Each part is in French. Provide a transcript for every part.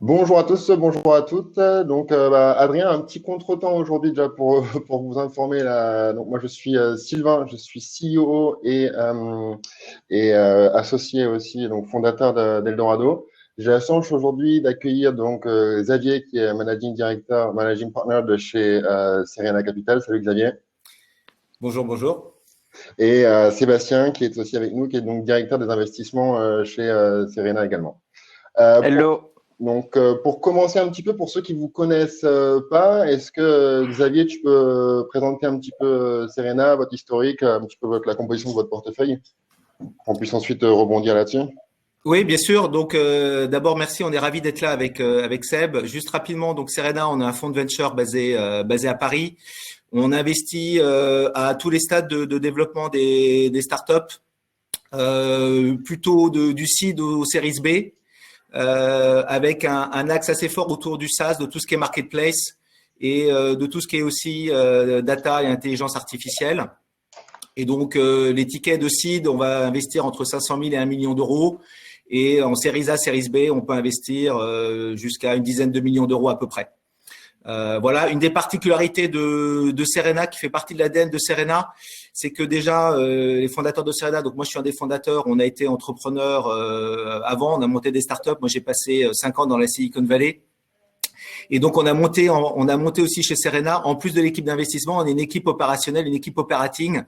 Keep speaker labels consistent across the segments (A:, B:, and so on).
A: Bonjour à tous, bonjour à toutes. Adrien, un petit contretemps aujourd'hui déjà pour, pour vous informer. Donc, moi, je suis Sylvain, je suis CEO et associé aussi, donc fondateur d'Eldorado. J'ai la chance aujourd'hui d'accueillir donc Xavier, qui est managing director, managing partner de chez Serena Capital. Salut Xavier.
B: Bonjour, bonjour.
A: Et Sébastien, qui est aussi avec nous, qui est donc directeur des investissements chez Serena également. Pour
C: Hello.
A: pour commencer un petit peu, pour ceux qui vous connaissent pas, est-ce que Xavier, tu peux présenter un petit peu Serena, votre historique, un petit peu la composition de votre portefeuille, qu'on puisse ensuite rebondir là-dessus?
B: Oui, bien sûr. Donc, d'abord, merci. On est ravis d'être là avec Seb. Juste rapidement, donc Serena, on a un fonds de venture basé à Paris. On investit à tous les stades de développement des startups, plutôt du seed au Series B, avec un axe assez fort autour du SaaS, de tout ce qui est marketplace et de tout ce qui est aussi data et intelligence artificielle. Et donc, les tickets de seed, on va investir entre 500 000 et 1 million d'euros. Et en Series A, Series B, on peut investir jusqu'à une dizaine de millions d'euros à peu près. Voilà, une des particularités de Serena, qui fait partie de l'ADN de Serena, c'est que déjà, les fondateurs de Serena, donc moi je suis un des fondateurs, on a été entrepreneur avant, on a monté des startups. Moi j'ai passé 5 ans dans la Silicon Valley. Et donc on a monté aussi chez Serena, en plus de l'équipe d'investissement, on est une équipe opérationnelle, une équipe operating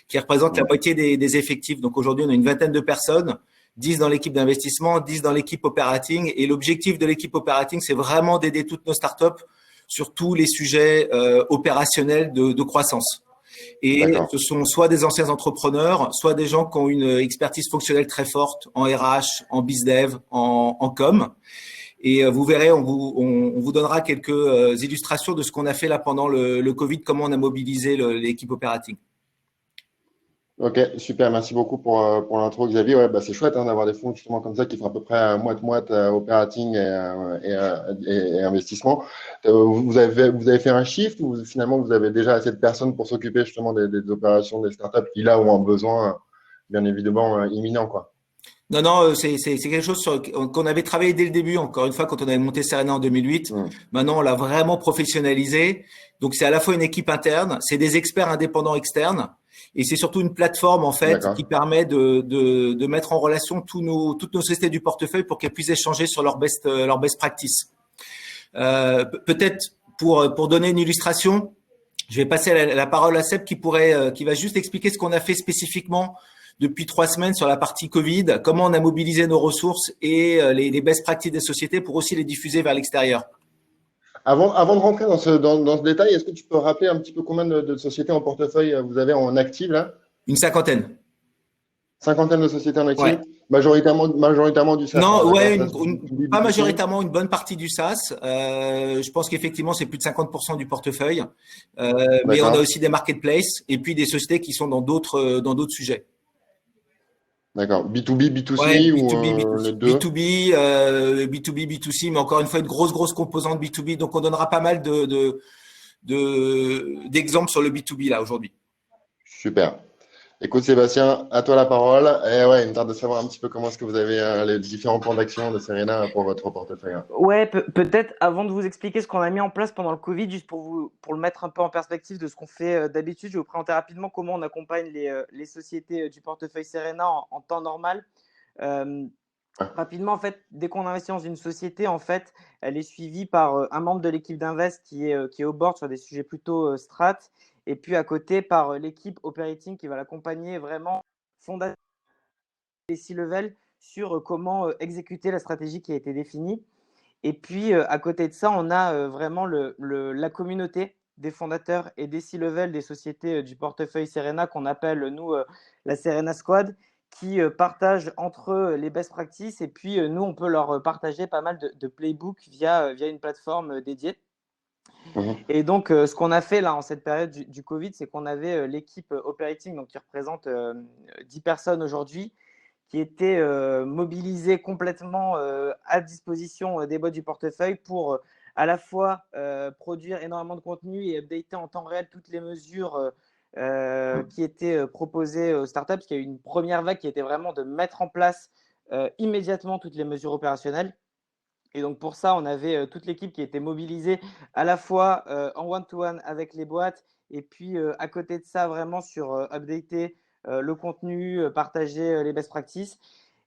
B: qui représente la moitié des effectifs. Donc aujourd'hui, on a une vingtaine de personnes, 10 dans l'équipe d'investissement, 10 dans l'équipe operating. Et l'objectif de l'équipe operating, c'est vraiment d'aider toutes nos startups sur tous les sujets opérationnels de croissance. Et ce sont soit des anciens entrepreneurs, soit des gens qui ont une expertise fonctionnelle très forte en RH, en bizdev, en com. Et vous verrez, on vous donnera quelques illustrations de ce qu'on a fait là pendant le Covid, comment on a mobilisé l'équipe operating.
A: Ok, super, merci beaucoup pour l'intro, Xavier. Ouais, bah, c'est chouette d'avoir des fonds justement comme ça qui font à peu près moite-moite operating et investissement. Vous avez fait un shift ou finalement vous avez déjà assez de personnes pour s'occuper justement des opérations des startups qui là ont un besoin bien évidemment imminent, quoi.
B: Non, non, c'est quelque chose qu'on avait travaillé dès le début. Encore une fois, quand on avait monté Serena en 2008, maintenant on l'a vraiment professionnalisé. Donc c'est à la fois une équipe interne, c'est des experts indépendants externes, et c'est surtout une plateforme en fait qui permet de mettre en relation toutes nos sociétés du portefeuille pour qu'elles puissent échanger sur leur best practice. Peut-être pour donner une illustration, je vais passer la parole à Seb qui va juste expliquer ce qu'on a fait spécifiquement depuis 3 semaines sur la partie Covid, comment on a mobilisé nos ressources et les best practices des sociétés pour aussi les diffuser vers l'extérieur.
A: Avant de rentrer dans ce détail, est-ce que tu peux rappeler un petit peu combien de sociétés en portefeuille vous avez en active là?
B: Une cinquantaine.
A: Cinquantaine de sociétés en active,
B: Ouais.
A: majoritairement du SaaS.
B: Non, ouais,
A: B2B,
B: pas
A: B2C.
B: majoritairement, une bonne partie du SaaS. Je pense qu'effectivement, c'est plus de 50% du portefeuille. Mais on a aussi des marketplaces et puis des sociétés qui sont dans d'autres sujets.
A: D'accord. B2B, B2C
B: Ouais,
A: ou
B: B2B,
A: les
B: B2C,
A: deux?
B: B2B, B2C, mais encore une fois, une grosse composante B2B. Donc, on donnera pas mal d'exemples sur le B2B là aujourd'hui.
A: Super. Écoute, Sébastien, à toi la parole. Et ouais, il me tarde de savoir un petit peu comment est-ce que vous avez les différents plans d'action de Serena pour votre portefeuille.
C: Ouais, peut-être avant de vous expliquer ce qu'on a mis en place pendant le Covid, juste pour le mettre un peu en perspective de ce qu'on fait d'habitude, je vais vous présenter rapidement comment on accompagne les sociétés du portefeuille Serena en temps normal. Rapidement, en fait, dès qu'on investit dans une société, en fait, elle est suivie par un membre de l'équipe d'invest qui est au board sur des sujets plutôt strat, et puis à côté par l'équipe operating qui va l'accompagner vraiment fondamentalement les C-level sur comment exécuter la stratégie qui a été définie. Et puis, à côté de ça, on a vraiment la communauté des fondateurs et des C-level des sociétés du portefeuille Serena qu'on appelle, nous, la Serena Squad, qui partagent entre eux les best practices. Et puis, nous, on peut leur partager pas mal de playbooks via une plateforme dédiée. Et donc, ce qu'on a fait là en cette période du Covid, c'est qu'on avait l'équipe operating, donc qui représente 10 personnes aujourd'hui, qui était mobilisée complètement à disposition des bots du portefeuille pour à la fois produire énormément de contenu et updater en temps réel toutes les mesures qui étaient proposées aux startups, parce qu'il y a eu une première vague qui était vraiment de mettre en place immédiatement toutes les mesures opérationnelles. Et donc pour ça, on avait toute l'équipe qui était mobilisée à la fois en one-to-one avec les boîtes et puis à côté de ça, vraiment sur updater le contenu, partager les best practices.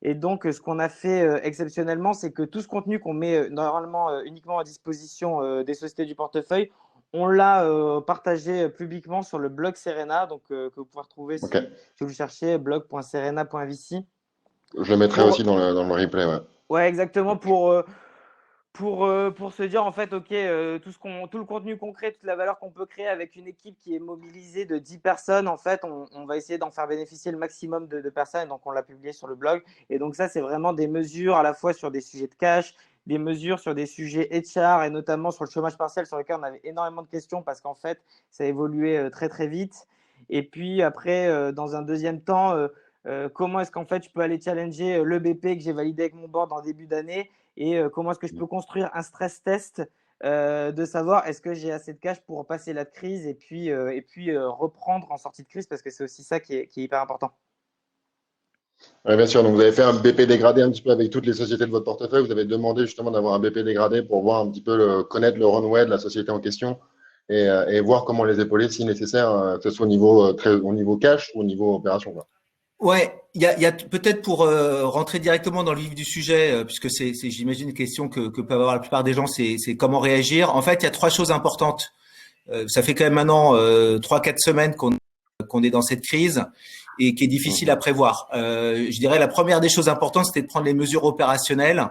C: Et donc, ce qu'on a fait exceptionnellement, c'est que tout ce contenu qu'on met normalement uniquement à disposition des sociétés du portefeuille, on l'a partagé publiquement sur le blog Serena, donc que vous pouvez retrouver
A: Ok.
C: si vous cherchez blog.serena.vc.
A: Je le mettrai aussi dans le replay, ouais.
C: Ouais, exactement, pour se dire en fait, ok, tout le contenu concret, toute la valeur qu'on peut créer avec une équipe qui est mobilisée de 10 personnes, en fait, on va essayer d'en faire bénéficier le maximum de personnes. Donc, on l'a publié sur le blog. Et donc, ça, c'est vraiment des mesures à la fois sur des sujets de cash, des mesures sur des sujets HR et notamment sur le chômage partiel sur lequel on avait énormément de questions parce qu'en fait, ça a évolué très, très vite. Et puis après, dans un deuxième temps, comment est-ce qu'en fait, je peux aller challenger le BP que j'ai validé avec mon board en début d'année et comment est-ce que je peux construire un stress test de savoir est-ce que j'ai assez de cash pour passer la crise et puis reprendre en sortie de crise parce que c'est aussi ça qui est hyper important.
A: Ouais, bien sûr. Donc, vous avez fait un BP dégradé un petit peu avec toutes les sociétés de votre portefeuille. Vous avez demandé justement d'avoir un BP dégradé pour voir un petit peu connaître le runway de la société en question et voir comment les épauler si nécessaire, que ce soit au niveau cash ou au niveau opération, quoi.
B: Ouais, il y a peut-être pour rentrer directement dans le vif du sujet, puisque c'est j'imagine une question que peuvent avoir la plupart des gens, c'est comment réagir. En fait, il y a trois choses importantes. Ça fait quand même maintenant 3-4 semaines qu'on est dans cette crise et qui est difficile à prévoir. Je dirais la première des choses importantes, c'était de prendre les mesures opérationnelles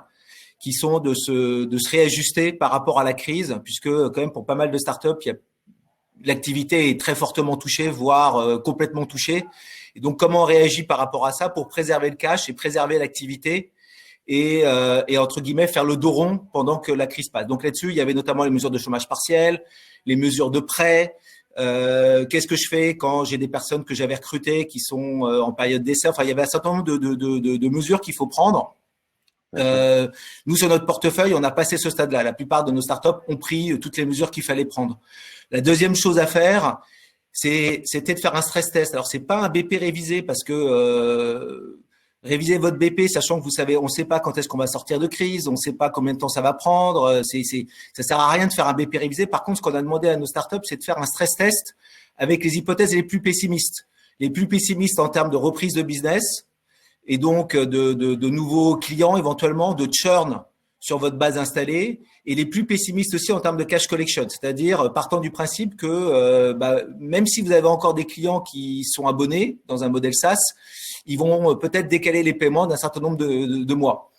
B: qui sont de se réajuster par rapport à la crise, puisque quand même pour pas mal de startups, l'activité est très fortement touchée, voire complètement touchée. Et donc, comment on réagit par rapport à ça pour préserver le cash et préserver l'activité et entre guillemets faire le dos rond pendant que la crise passe. Donc là-dessus, il y avait notamment les mesures de chômage partiel, les mesures de prêt. Qu'est-ce que je fais quand j'ai des personnes que j'avais recrutées qui sont en période d'essai. Enfin, il y avait un certain nombre de mesures qu'il faut prendre. Nous, sur notre portefeuille, on a passé ce stade-là. La plupart de nos startups ont pris toutes les mesures qu'il fallait prendre. La deuxième chose à faire, c'était de faire un stress test. Alors, c'est pas un BP révisé parce que réviser votre BP, sachant que vous savez, on ne sait pas quand est-ce qu'on va sortir de crise, on ne sait pas combien de temps ça va prendre. Ça sert à rien de faire un BP révisé. Par contre, ce qu'on a demandé à nos startups, c'est de faire un stress test avec les hypothèses les plus pessimistes. Les plus pessimistes en termes de reprise de business et donc de nouveaux clients éventuellement, de churn sur votre base installée, et les plus pessimistes aussi en termes de cash collection, c'est-à-dire partant du principe que même si vous avez encore des clients qui sont abonnés dans un modèle SaaS, ils vont peut-être décaler les paiements d'un certain nombre de mois.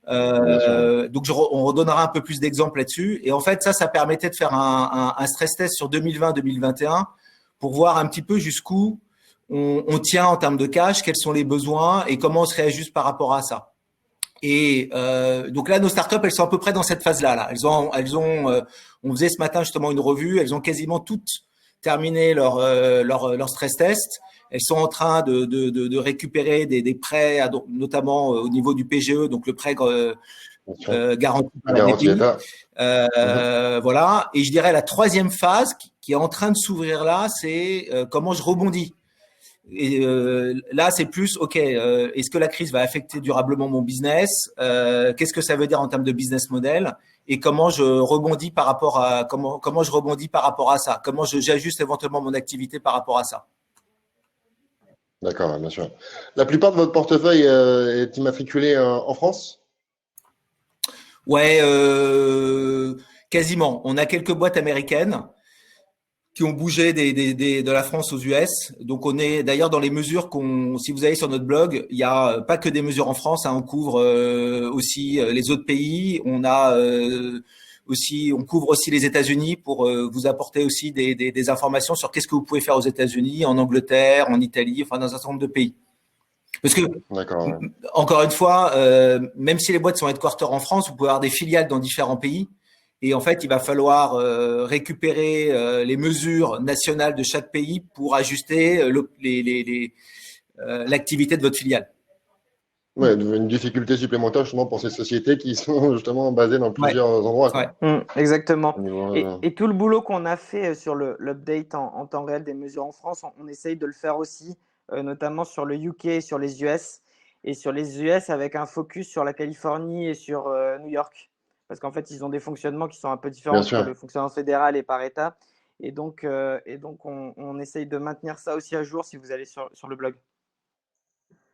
B: Donc on redonnera un peu plus d'exemples là-dessus. Et en fait, ça permettait de faire un stress test sur 2020-2021 pour voir un petit peu jusqu'où on tient en termes de cash, quels sont les besoins et comment on se réajuste par rapport à ça. Et donc là, nos startups, elles sont à peu près dans cette phase-là. Là. On faisait ce matin justement une revue. Elles ont quasiment toutes terminé leur stress test. Elles sont en train de récupérer des prêts, notamment au niveau du PGE, donc le prêt garanti par la BPI. Voilà. Et je dirais la troisième phase qui est en train de s'ouvrir là, c'est comment je rebondis. Et là, c'est plus, ok, est-ce que la crise va affecter durablement mon business? Qu'est-ce que ça veut dire en termes de business model? Et comment je rebondis par rapport à comment je rebondis par rapport à ça? Comment j'ajuste éventuellement mon activité par rapport à ça?
A: D'accord, bien sûr. La plupart de votre portefeuille est immatriculé en France?
B: Ouais, quasiment. On a quelques boîtes américaines qui ont bougé de la France aux US. Donc, on est d'ailleurs dans les mesures si vous allez sur notre blog, il y a pas que des mesures en France, hein, on couvre aussi les autres pays. On couvre aussi les États-Unis pour vous apporter aussi des informations sur qu'est-ce que vous pouvez faire aux États-Unis, en Angleterre, en Italie, enfin dans un certain nombre de pays. Parce que, encore une fois, même si les boîtes sont headquarter en France, vous pouvez avoir des filiales dans différents pays. Et en fait, il va falloir récupérer les mesures nationales de chaque pays pour ajuster l'activité de votre filiale.
A: Ouais, une difficulté supplémentaire justement pour ces sociétés qui sont justement basées dans plusieurs endroits.
C: Ouais. Exactement. Et tout le boulot qu'on a fait sur l'update en temps réel des mesures en France, on essaye de le faire aussi, notamment sur le UK et sur les US. Et sur les US avec un focus sur la Californie et sur New York. parce qu'en fait, ils ont des fonctionnements qui sont un peu différents
A: Bien
C: entre
A: sûr.
C: le fonctionnement fédéral et par État. Et donc on essaye de maintenir ça aussi à jour si vous allez sur le blog.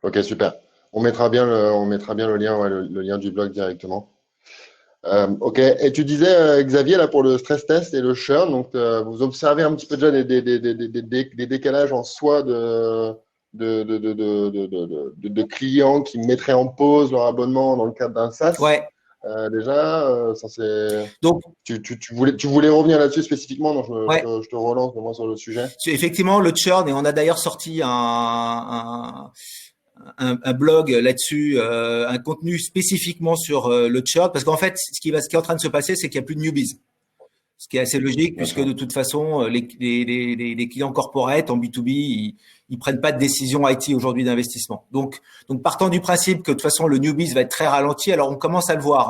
A: Ok, super. On mettra bien le lien, ouais, le lien du blog directement. Ok. Et tu disais, Xavier, là, pour le stress test et le churn, donc vous observez un petit peu déjà des décalages en soi de clients qui mettraient en pause leur abonnement dans le cadre d'un SaaS.
B: Ouais.
A: Déjà, ça c'est.
B: Donc,
A: Tu voulais revenir là-dessus spécifiquement, donc
B: ouais.
A: je te relance moi sur le sujet.
B: Effectivement, le churn, et on a d'ailleurs sorti un blog là-dessus, un contenu spécifiquement sur le churn, parce qu'en fait, ce qui est en train de se passer, c'est qu'il n'y a plus de newbies. Ce qui est assez logique,
A: Bien
B: puisque
A: sûr.
B: de toute façon, les clients corporate en B2B, ils prennent pas de décision IT aujourd'hui d'investissement. Donc, partant du principe que de toute façon, le newbies va être très ralenti, alors on commence à le voir.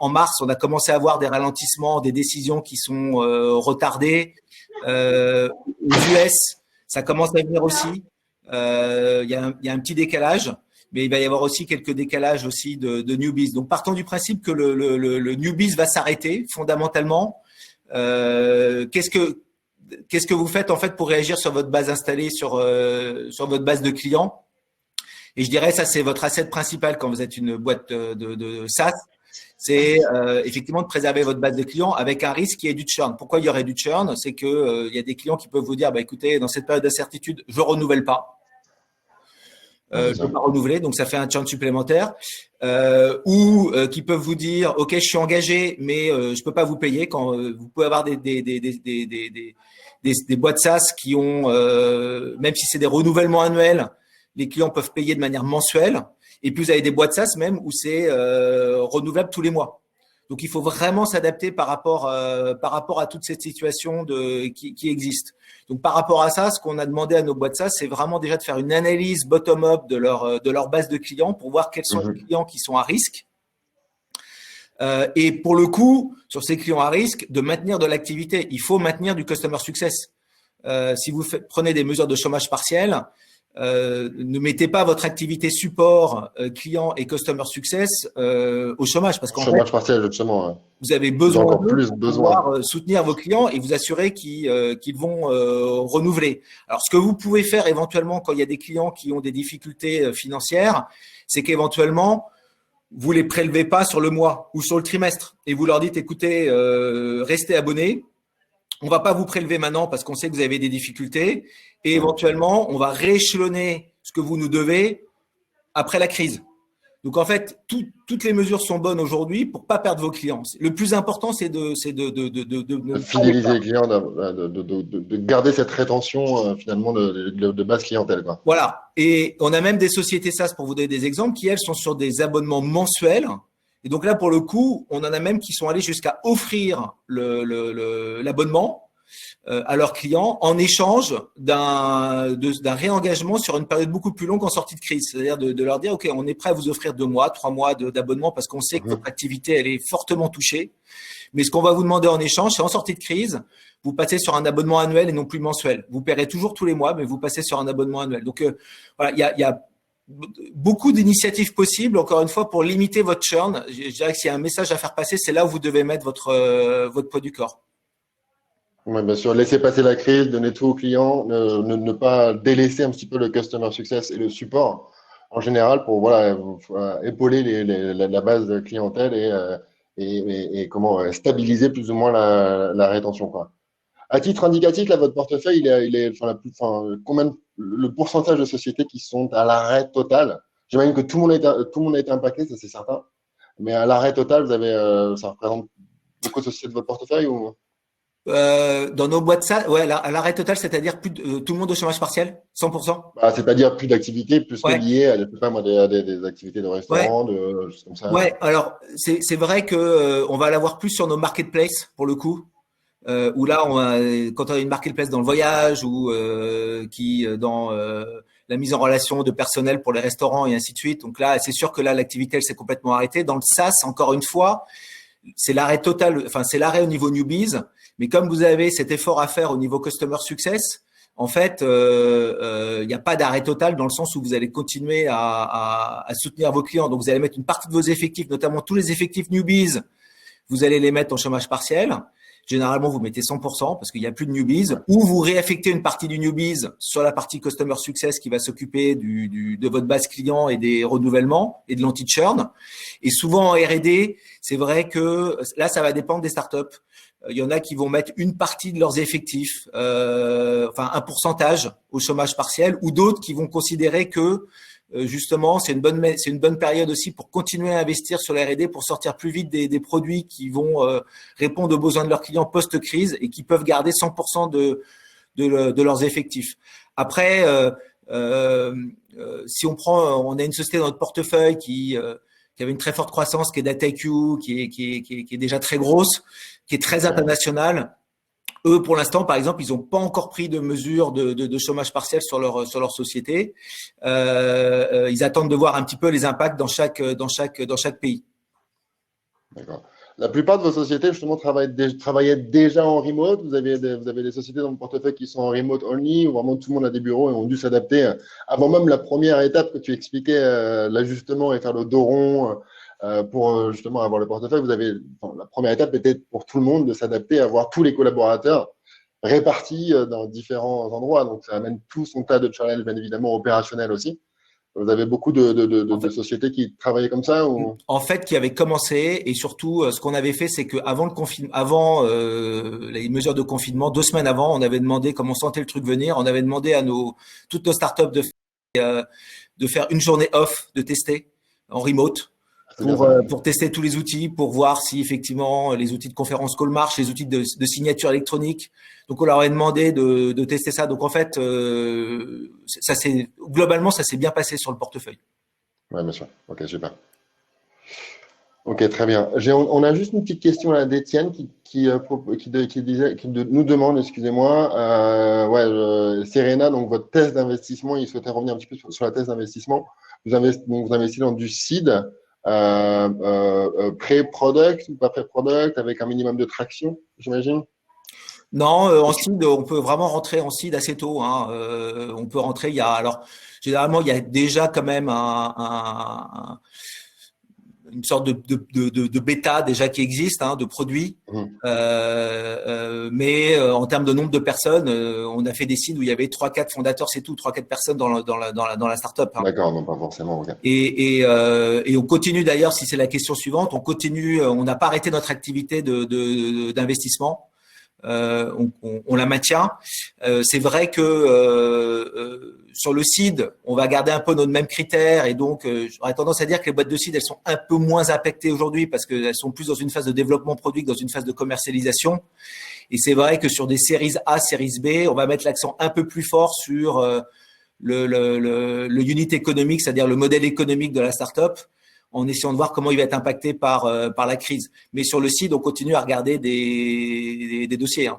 B: En mars, on a commencé à voir des ralentissements, des décisions qui sont retardées. Aux US, ça commence à venir aussi. Il y a un petit décalage, mais il va y avoir aussi quelques décalages aussi de newbies. Donc, partons du principe que le newbies va s'arrêter fondamentalement. Qu'est-ce que vous faites en fait pour réagir sur votre base installée, sur votre base de clients? Et je dirais ça, c'est votre asset principal quand vous êtes une boîte de SaaS. C'est effectivement de préserver votre base de clients avec un risque qui est du churn. Pourquoi il y aurait du churn? C'est que il y a des clients qui peuvent vous dire, bah écoutez, dans cette période d'incertitude, je renouvelle pas.
A: Ouais, c'est
B: Je ne
A: ça.
B: peux pas renouveler, donc ça fait un churn supplémentaire. Ou qui peuvent vous dire, ok, je suis engagé, mais je peux pas vous payer. Quand vous pouvez avoir des boîtes SaaS qui ont, même si c'est des renouvellements annuels, les clients peuvent payer de manière mensuelle. Et puis vous avez des boîtes SaaS même où c'est renouvelable tous les mois. Donc il faut vraiment s'adapter par rapport à toute cette situation qui existe. Donc par rapport à ça, ce qu'on a demandé à nos boîtes SaaS, c'est vraiment déjà de faire une analyse bottom-up de leur base de clients pour voir quels sont les clients qui sont à risque. Et pour le coup, sur ces clients à risque, de maintenir de l'activité. Il faut maintenir du customer success. Si vous prenez des mesures de chômage partiel, ne mettez pas votre activité support, client et customer success au chômage, parce qu'en fait,
A: Chômage partiel, justement. Ouais.
B: vous avez
A: Ils ont
B: besoin
A: encore
B: d'eux
A: plus
B: pour
A: besoin.
B: pouvoir soutenir vos clients et vous assurer qu'ils vont renouveler. Alors, ce que vous pouvez faire éventuellement quand il y a des clients qui ont des difficultés financières, c'est qu'éventuellement, vous les prélevez pas sur le mois ou sur le trimestre et vous leur dites, écoutez, restez abonnés. On va pas vous prélever maintenant parce qu'on sait que vous avez des difficultés et éventuellement, on va rééchelonner ce que vous nous devez après la crise. Donc, en fait, toutes les mesures sont bonnes aujourd'hui pour pas perdre vos clients. Le plus important, c'est de
A: De
B: ne pas les
A: fidéliser les
B: perdre.
A: clients, de garder cette rétention finalement de base clientèle, quoi.
B: Voilà. Et on a même des sociétés SaaS, pour vous donner des exemples, qui, elles, sont sur des abonnements mensuels. Et donc là, pour le coup, on en a même qui sont allés jusqu'à offrir l'abonnement à leurs clients en échange d'un réengagement sur une période beaucoup plus longue en sortie de crise. C'est-à-dire de leur dire, OK, on est prêt à vous offrir 2 mois, 3 mois d'abonnement parce qu'on sait que votre activité, elle est fortement touchée. Mais ce qu'on va vous demander en échange, c'est en sortie de crise, vous passez sur un abonnement annuel et non plus mensuel. Vous paierez toujours tous les mois, mais vous passez sur un abonnement annuel. Donc, voilà, il y a beaucoup d'initiatives possibles, encore une fois, pour limiter votre churn. Je dirais que s'il y a un message à faire passer, c'est là où vous devez mettre votre poids du corps.
A: Ouais, bien sûr, laisser passer la crise, donner tout aux clients, ne pas délaisser un petit peu le customer success et le support en général pour voilà, épauler la base de clientèle et comment stabiliser plus ou moins la rétention, quoi. À titre indicatif, là, votre portefeuille, enfin, combien le pourcentage de sociétés qui sont à l'arrêt total? J'imagine que tout le monde a été impacté, ça c'est certain. Mais à l'arrêt total, ça représente beaucoup de sociétés de votre portefeuille ou?
B: Dans nos boîtes SaaS, ouais, à l'arrêt total, c'est-à-dire plus tout le monde au chômage partiel, 100%.
A: Bah, c'est-à-dire plus d'activités, plus que
B: Ouais,
A: liées à, je sais pas, moi, des activités de
B: ouais,
A: restaurant, de choses comme ça.
B: ouais. Alors, c'est vrai que on va l'avoir plus sur nos marketplaces pour le coup. Où là, quand on a une marketplace dans le voyage ou dans la mise en relation de personnel pour les restaurants et ainsi de suite. Donc là, c'est sûr que là, l'activité, elle s'est complètement arrêtée. Dans le SaaS, encore une fois, c'est l'arrêt total, enfin, c'est l'arrêt au niveau newbies. Mais comme vous avez cet effort à faire au niveau customer success, en fait, il n'y a pas d'arrêt total dans le sens où vous allez continuer à soutenir vos clients. Donc, vous allez mettre une partie de vos effectifs, notamment tous les effectifs newbies, vous allez les mettre en chômage partiel. Généralement, vous mettez 100% parce qu'il n'y a plus de newbies, ou vous réaffectez une partie du newbies sur la partie customer success qui va s'occuper de votre base client et des renouvellements et de l'anti-churn. Et souvent en R&D, c'est vrai que là, ça va dépendre des startups. Il y en a qui vont mettre une partie de leurs effectifs, enfin un pourcentage au chômage partiel, ou d'autres qui vont considérer que justement, c'est une bonne période aussi pour continuer à investir sur la R&D pour sortir plus vite des produits qui vont répondre aux besoins de leurs clients post-crise et qui peuvent garder 100% de leurs effectifs. Après, si on a une société dans notre portefeuille qui avait une très forte croissance, qui est DataIQ, qui est déjà très grosse, qui est très internationale. Eux, pour l'instant, par exemple, ils n'ont pas encore pris de mesures de chômage partiel sur leur société. Ils attendent de voir un petit peu les impacts dans chaque pays.
A: D'accord. La plupart de vos sociétés, justement, travaillaient déjà en remote. Vous avez des sociétés dans le portefeuille qui sont en remote only, où vraiment tout le monde a des bureaux et ont dû s'adapter avant même la première étape que tu expliquais, l'ajustement et faire le dos rond pour justement avoir le portefeuille. La première étape était pour tout le monde de s'adapter à avoir tous les collaborateurs répartis dans différents endroits. Donc, ça amène tout son tas de challenges, bien évidemment, opérationnels aussi. Vous avez beaucoup de sociétés qui travaillaient comme ça ou...
B: En fait, qui avaient commencé, et surtout, ce qu'on avait fait, c'est que avant les mesures de confinement, 2 semaines avant, on avait demandé, comme on sentait le truc venir, on avait demandé à toutes nos startups de faire une journée off, de tester en remote. Pour tester tous les outils, pour voir si effectivement les outils de conférence call marchent, les outils de signature électronique. Donc on leur a demandé de tester ça. Donc en fait, globalement ça s'est bien passé sur le portefeuille.
A: Oui, bien sûr. Ok, super. Ok, très bien. On a juste une petite question là d'Étienne qui nous demande, excusez-moi, Serena, donc votre thèse d'investissement, il souhaitait revenir un petit peu sur la thèse d'investissement. Vous investissez dans du seed. Pré-product ou pas pré-product avec un minimum de traction, j'imagine?
B: Non, en seed, on peut vraiment rentrer en seed assez tôt. On peut rentrer. Généralement, il y a déjà quand même une sorte de bêta déjà qui existe, de produits. Mais en termes de nombre de personnes, on a fait des sites où il y avait 3-4 fondateurs, c'est tout, 3-4 personnes dans la startup.
A: D'accord, non pas forcément. Okay.
B: Et on continue d'ailleurs, si c'est la question suivante, on n'a pas arrêté notre activité d'investissement. On la maintient. C'est vrai que sur le seed, on va garder un peu nos mêmes critères et donc j'aurais tendance à dire que les boîtes de seed, elles sont un peu moins impactées aujourd'hui parce qu'elles sont plus dans une phase de développement produit que dans une phase de commercialisation. Et c'est vrai que sur des séries A, séries B, on va mettre l'accent un peu plus fort sur le unit économique, c'est-à-dire le modèle économique de la startup, en essayant de voir comment il va être impacté par la crise. Mais sur le site, on continue à regarder des dossiers.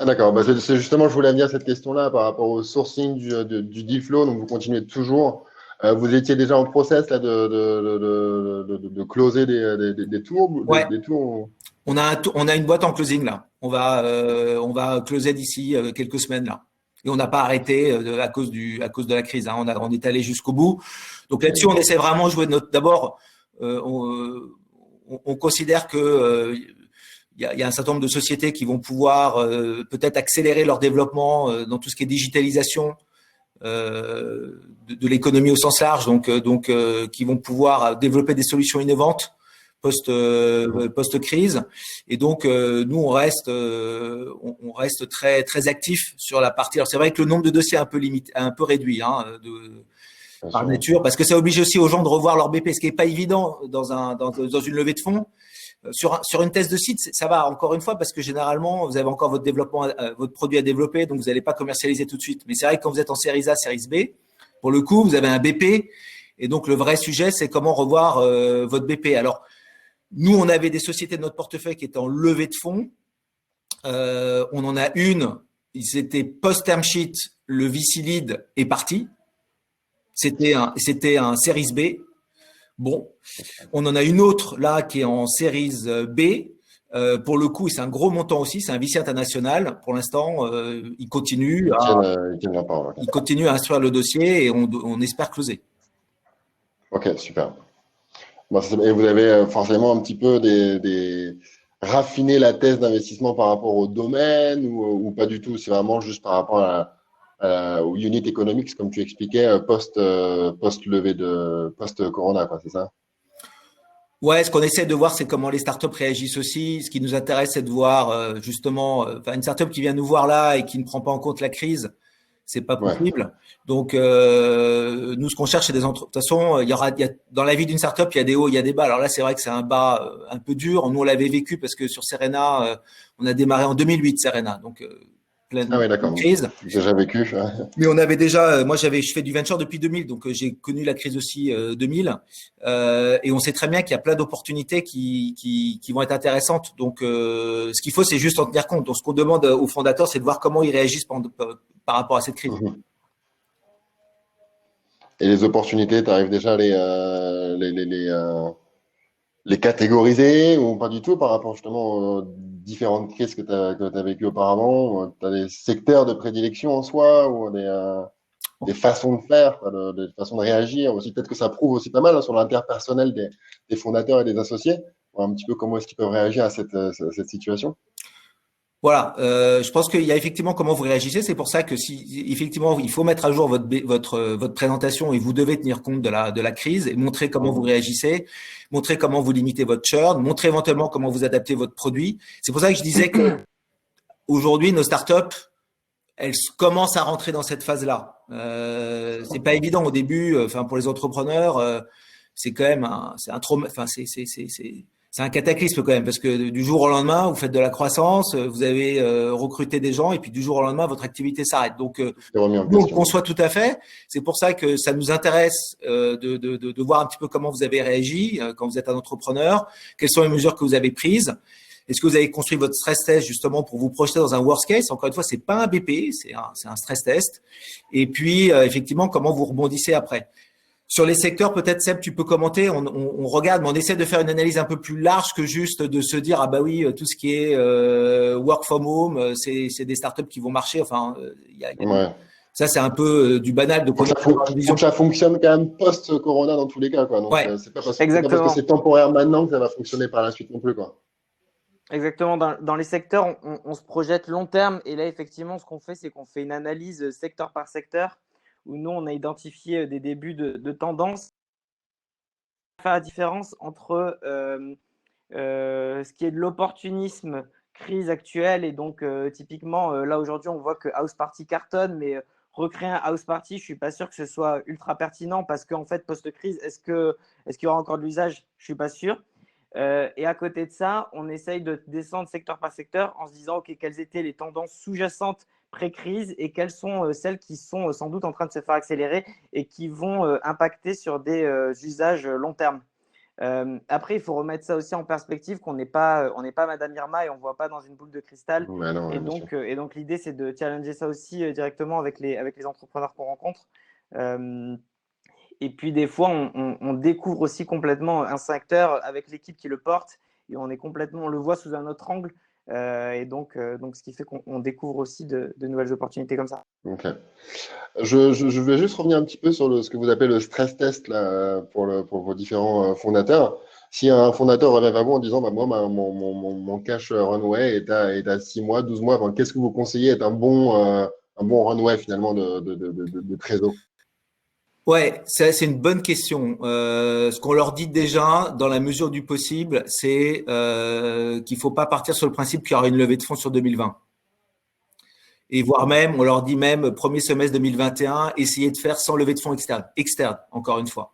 A: Ah, d'accord. C'est justement, je voulais venir à cette question-là par rapport au sourcing du deal flow. Donc, vous continuez toujours. Vous étiez déjà en process là, de closer des tours.
B: Ouais.
A: Des tours.
B: On a une boîte en closing là. On va closer d'ici quelques semaines là. Et on n'a pas arrêté à cause de la crise. On est allé jusqu'au bout. Donc là-dessus, on essaie vraiment de jouer d'abord, on considère que il y a un certain nombre de sociétés qui vont pouvoir peut-être accélérer leur développement dans tout ce qui est digitalisation de l'économie au sens large, donc qui vont pouvoir développer des solutions innovantes post-crise. Et donc nous on reste très très actifs sur la partie. Alors c'est vrai que le nombre de dossiers est un peu limité, un peu réduit par nature, parce que ça oblige aussi aux gens de revoir leur BP, ce qui est pas évident dans une levée de fonds. Sur une thèse de site, ça va encore une fois parce que généralement vous avez encore votre produit à développer, donc vous n'allez pas commercialiser tout de suite. Mais c'est vrai que quand vous êtes en série A, série B, pour le coup, vous avez un BP, et donc le vrai sujet, c'est comment revoir votre BP. Alors nous, on avait des sociétés de notre portefeuille qui étaient en levée de fonds. On en a une, c'était post-term sheet, le VC lead est parti. C'était un Series B. Bon, on en a une autre là qui est en Series B. Pour le coup, c'est un gros montant aussi, c'est un VC international. Pour l'instant, il continue il continue à instruire le dossier et on espère closer.
A: Ok, super. Bon, et vous avez forcément un petit peu raffiné la thèse d'investissement par rapport au domaine ou pas du tout? C'est vraiment juste par rapport au unit economics, comme tu expliquais, post-corona, quoi, c'est ça?
B: Ouais, ce qu'on essaie de voir, c'est comment les startups réagissent aussi. Ce qui nous intéresse, c'est de voir justement, une startup qui vient nous voir là et qui ne prend pas en compte la crise, c'est pas
A: Ouais.
B: possible. Donc, nous, ce qu'on cherche, c'est de toute façon, dans la vie d'une startup, il y a des hauts, il y a des bas. Alors là, c'est vrai que c'est un bas un peu dur. Nous, on l'avait vécu parce que sur Serena, on a démarré en 2008, Serena, donc pleine
A: Ah oui, d'accord.
B: crise.
A: Déjà vécu.
B: Mais on avait déjà, je fais du venture depuis 2000, donc j'ai connu la crise aussi 2000, et on sait très bien qu'il y a plein d'opportunités qui vont être intéressantes. Donc, ce qu'il faut, c'est juste en tenir compte. Donc, ce qu'on demande aux fondateurs, c'est de voir comment ils réagissent par rapport à cette crise.
A: Et les opportunités, tu arrives déjà à les catégoriser ou pas du tout par rapport justement aux différentes crises que tu as vécues auparavant? Tu as des secteurs de prédilection en soi ou des façons de faire, des façons de réagir aussi? Peut-être que ça prouve aussi pas mal sur l'interpersonnel des fondateurs et des associés, voir un petit peu comment est-ce qu'ils peuvent réagir à cette situation.
B: Voilà, je pense qu'il y a effectivement comment vous réagissez. C'est pour ça que si effectivement il faut mettre à jour votre présentation et vous devez tenir compte de la crise et montrer comment vous réagissez, montrer comment vous limitez votre churn, montrer éventuellement comment vous adaptez votre produit. C'est pour ça que je disais que aujourd'hui nos startups elles commencent à rentrer dans cette phase-là. C'est pas évident au début. Enfin pour les entrepreneurs, c'est quand même c'est un trauma. Enfin c'est un cataclysme quand même parce que du jour au lendemain, vous faites de la croissance, vous avez recruté des gens et puis du jour au lendemain, votre activité s'arrête. Donc, nous, on le conçoit tout à fait. C'est pour ça que ça nous intéresse de voir un petit peu comment vous avez réagi quand vous êtes un entrepreneur, quelles sont les mesures que vous avez prises. Est-ce que vous avez construit votre stress test justement pour vous projeter dans un worst case? Encore une fois, c'est pas un BP, c'est un stress test. Et puis, effectivement, comment vous rebondissez après. Sur les secteurs, peut-être, Seb, tu peux commenter. On regarde, mais on essaie de faire une analyse un peu plus large que juste de se dire, ah bah oui, tout ce qui est work from home, c'est des startups qui vont marcher. Enfin, ça, c'est un peu du banal.
A: Donc, ça fonctionne quand même post-corona dans tous les cas, quoi. Donc, c'est pas parce que c'est temporaire maintenant que ça va fonctionner par la suite non plus, quoi.
C: Exactement. Dans les secteurs, on se projette long terme. Et là, effectivement, ce qu'on fait, c'est qu'on fait une analyse secteur par secteur, où nous, on a identifié des débuts de tendance. Faire la différence entre ce qui est de l'opportunisme, crise actuelle, et donc typiquement, là aujourd'hui, on voit que House Party cartonne, mais recréer un House Party, je ne suis pas sûr que ce soit ultra pertinent parce qu'en fait, post-crise, est-ce qu'il y aura encore de l'usage? Je ne suis pas sûr. Et à côté de ça, on essaye de descendre secteur par secteur en se disant, OK, quelles étaient les tendances sous-jacentes pré-crise et quelles sont celles qui sont sans doute en train de se faire accélérer et qui vont impacter sur des usages long terme. Après, il faut remettre ça aussi en perspective qu'on n'est pas Madame Irma et on ne voit pas dans une boule de cristal.
A: Non,
C: et donc, l'idée, c'est de challenger ça aussi directement avec les entrepreneurs qu'on rencontre. Et puis, des fois, on découvre aussi complètement un secteur avec l'équipe qui le porte et on le voit sous un autre angle. Et donc, ce qui fait qu'on découvre aussi de nouvelles opportunités comme ça.
A: Ok. Je vais juste revenir un petit peu sur ce que vous appelez le stress test là, pour vos différents fondateurs. Si un fondateur revient à vous en disant, bah, moi, mon cash runway est à 6 mois, 12 mois, enfin, qu'est-ce que vous conseillez être un bon runway finalement de trésor?
B: Ouais, c'est une bonne question. Ce qu'on leur dit déjà, dans la mesure du possible, c'est qu'il faut pas partir sur le principe qu'il y aura une levée de fonds sur 2020. Et voire même, on leur dit même, premier semestre 2021, essayez de faire sans levée de fonds externe, encore une fois.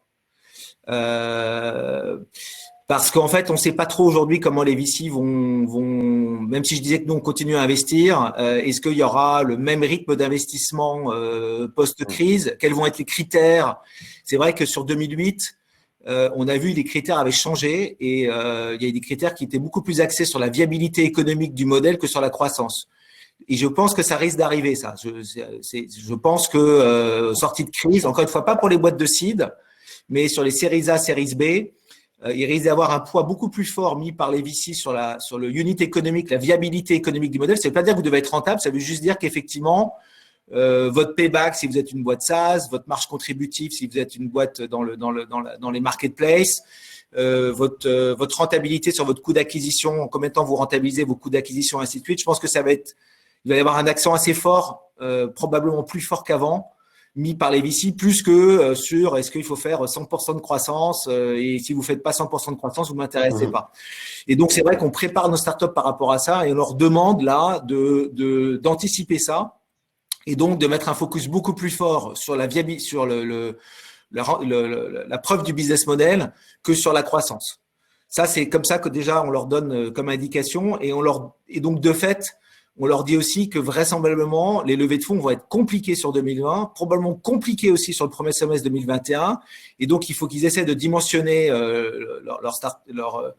B: Parce qu'en fait, on ne sait pas trop aujourd'hui comment les VC vont, même si je disais que nous, on continue à investir, est-ce qu'il y aura le même rythme d'investissement post-crise? Quels vont être les critères? C'est vrai que sur 2008, on a vu les critères avaient changé et il y a des critères qui étaient beaucoup plus axés sur la viabilité économique du modèle que sur la croissance. Et je pense que ça risque d'arriver, ça. Je pense que sortie de crise, encore une fois, pas pour les boîtes de seed, mais sur les séries A, séries B, il risque d'avoir un poids beaucoup plus fort mis par les VC sur le unit économique, la viabilité économique du modèle. Ça ne veut pas dire que vous devez être rentable, ça veut juste dire qu'effectivement, votre payback si vous êtes une boîte SaaS, votre marge contributive si vous êtes une boîte dans les marketplaces, votre rentabilité sur votre coût d'acquisition, en combien de temps vous rentabilisez vos coûts d'acquisition, ainsi de suite. Je pense que il va y avoir un accent assez fort, probablement plus fort qu'avant, mis par les VC, plus que sur est-ce qu'il faut faire 100% de croissance et si vous faites pas 100% de croissance, vous m'intéressez pas. Et donc, c'est vrai qu'on prépare nos startups par rapport à ça et on leur demande là d'anticiper ça et donc de mettre un focus beaucoup plus fort sur la preuve du business model que sur la croissance. Ça, c'est comme ça que déjà on leur donne comme indication et donc de fait, on leur dit aussi que vraisemblablement, les levées de fonds vont être compliquées sur 2020, probablement compliquées aussi sur le premier semestre 2021. Et donc, il faut qu'ils essaient de dimensionner leurs